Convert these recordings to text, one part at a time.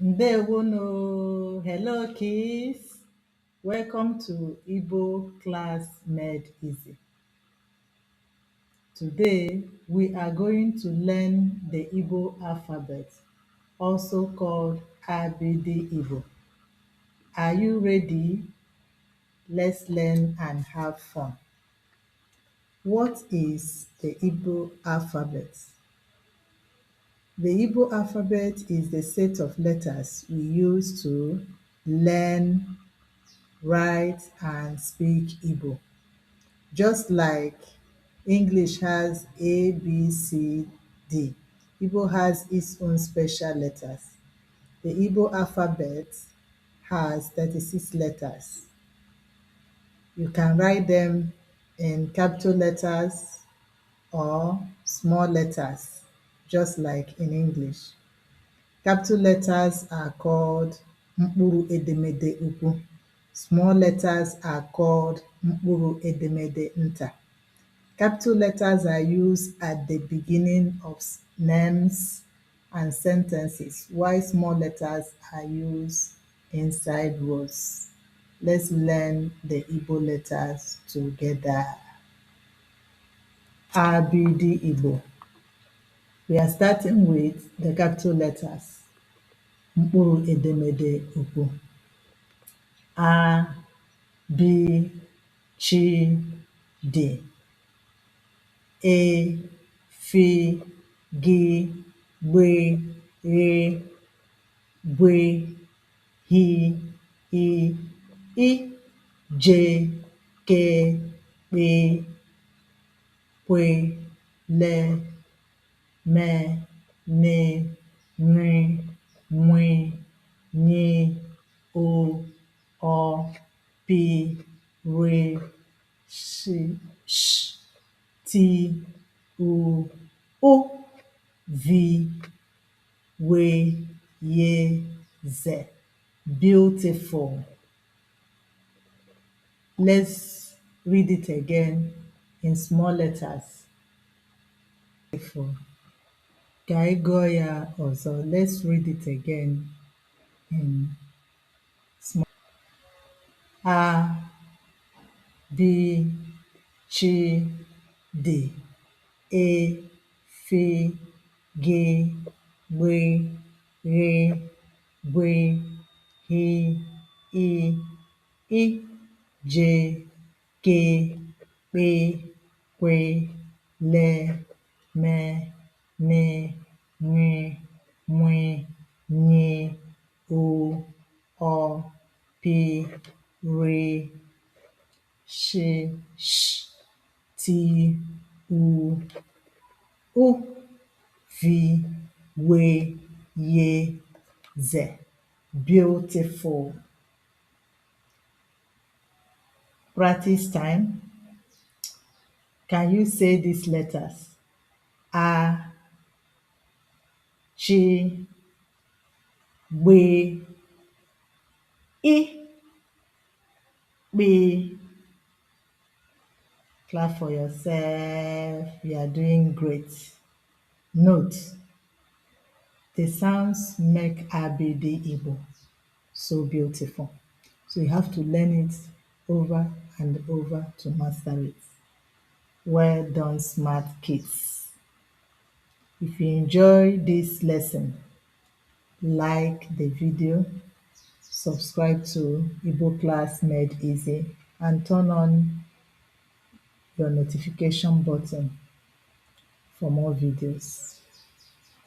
Ndewono. Hello kids. Welcome to Igbo Class Made Easy. Today we are going to learn the Igbo alphabet, also called Abidii Igbo. Are you ready? Let's learn and have fun. What is the Igbo alphabet? The Igbo alphabet is the set of letters we use to learn, write, and speak Igbo. Just like English has A, B, C, D, Igbo has its own special letters. The Igbo alphabet has 36 letters. You can write them in capital letters or small letters, just like in English. Capital letters are called mkpụrụ edemede ukwu. Small letters are called mkpụrụ edemede nta. Capital letters are used at the beginning of names and sentences, while small letters are used inside words. Let's learn the Igbo letters together. Abidii Igbo. We are starting with the capital letters. Mkpụrụ edemede ukwu. A, B, Ch, D. E, F, G, B, R, B, H, I, J, K, P, Q, L, M, N, N, W, N, O, P, R, Sh, T, U, V, W, Y, Z. Beautiful. Let's read it again in small letters. Beautiful. Gaigoya also. Let's read it again in small. A, B, Ch, D. E, F, G, B, R, B, H, I, J, K, P, Q, L, M, N, N, W, N, O, P, R, Sh, T, U, V, W, Y, Z. Beautiful. Practice time. Can you say these letters? A, Ch, B, I, B. Clap for yourself. You are doing great. Note, the sounds make Abidii Igbo so beautiful. So you have to learn it over and over to master it. Well done, smart kids. If you enjoy this lesson, like the video, subscribe to Igbo Class Made Easy, and turn on your notification button for more videos.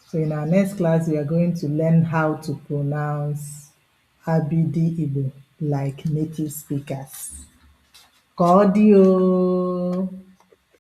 So in our next class, we are going to learn how to pronounce Abidii Igbo like native speakers. Cordio.